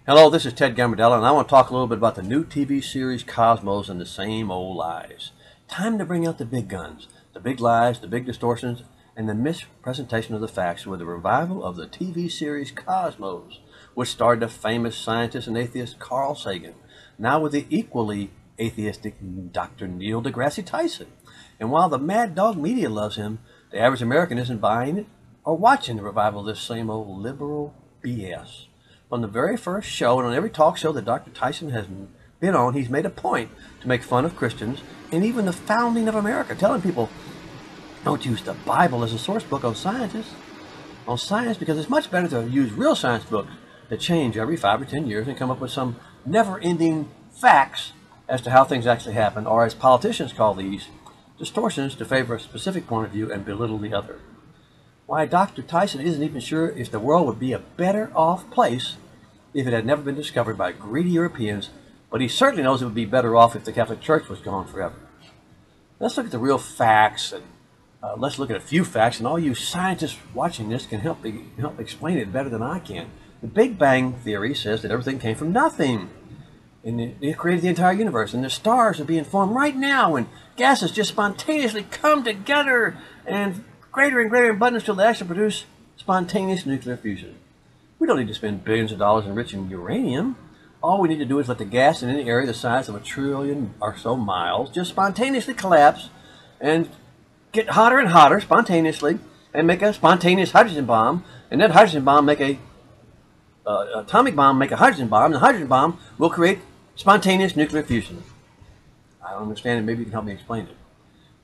Hello, this is Ted Gambardella, and I want to talk a little bit about the new TV series Cosmos and the same old lies. Time to bring out the big guns, the big lies, the big distortions, and the mispresentation of the facts with the revival of the TV series Cosmos, which starred the famous scientist and atheist Carl Sagan, now with the equally atheistic Dr. Neil deGrasse Tyson. And while the mad dog media loves him, the average American isn't buying it or watching the revival of this same old liberal BS. From the very first show and on every talk show that Dr. Tyson has been on, he's made a point to make fun of Christians and even the founding of America, telling people, don't use the Bible as a source book on science, because it's much better to use real science books that change every 5 or 10 years and come up with some never-ending facts as to how things actually happen, or as politicians call these, distortions to favor a specific point of view and belittle the other. Why, Dr. Tyson isn't even sure if the world would be a better off place if it had never been discovered by greedy Europeans, but he certainly knows it would be better off if the Catholic Church was gone forever. Let's look at the real facts, and let's look at a few facts, and all you scientists watching this can help explain it better than I can. The Big Bang Theory says that everything came from nothing, and it created the entire universe, and the stars are being formed right now, and gases just spontaneously come together and greater and greater abundance till they actually produce spontaneous nuclear fusion. We don't need to spend billions of dollars enriching uranium. All we need to do is let the gas in any area the size of 1 trillion or so miles just spontaneously collapse and get hotter and hotter spontaneously and make a spontaneous hydrogen bomb, and that hydrogen bomb make a atomic bomb make a hydrogen bomb, and the hydrogen bomb will create spontaneous nuclear fusion. I don't understand it. Maybe you can help me explain it.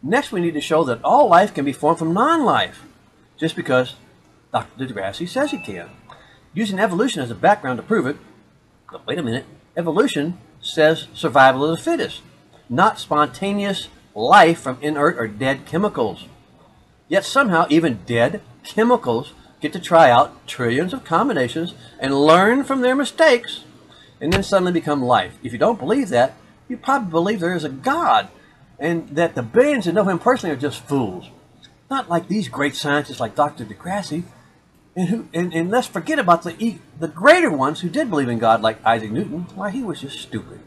Next, we need to show that all life can be formed from non-life, just because Dr. deGrasse says it can. Using evolution as a background to prove it, but wait a minute, evolution says survival of the fittest, not spontaneous life from inert or dead chemicals. Yet somehow even dead chemicals get to try out trillions of combinations and learn from their mistakes, and then suddenly become life. If you don't believe that, you probably believe there is a God, and that the billions that know him personally are just fools. Not like these great scientists like Dr. deGrasse, and let's forget about the greater ones who did believe in God, like Isaac Newton. Why, he was just stupid.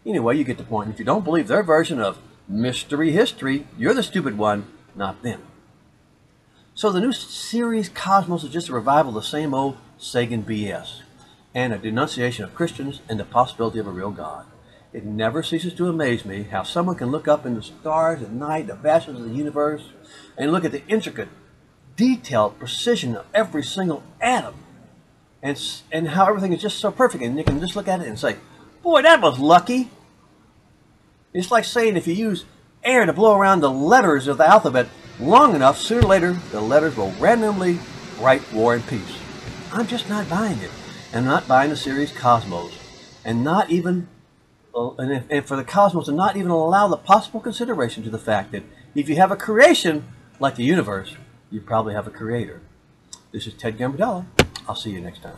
Anyway, you get the point. If you don't believe their version of mystery history, you're the stupid one, not them. So the new series Cosmos is just a revival of the same old Sagan BS, and a denunciation of Christians and the possibility of a real God. It never ceases to amaze me how someone can look up in the stars at night, the vastness of the universe, and look at the intricate, detailed precision of every single atom, and how everything is just so perfect, and you can just look at it and say, boy, that was lucky. It's like saying if you use air to blow around the letters of the alphabet long enough, sooner or later, the letters will randomly write war and peace. I'm just not buying it. I'm not buying the series Cosmos, and not even and for the cosmos to not even allow the possible consideration to the fact that if you have a creation like the universe, you probably have a creator. This is Ted Gambardella. I'll see you next time.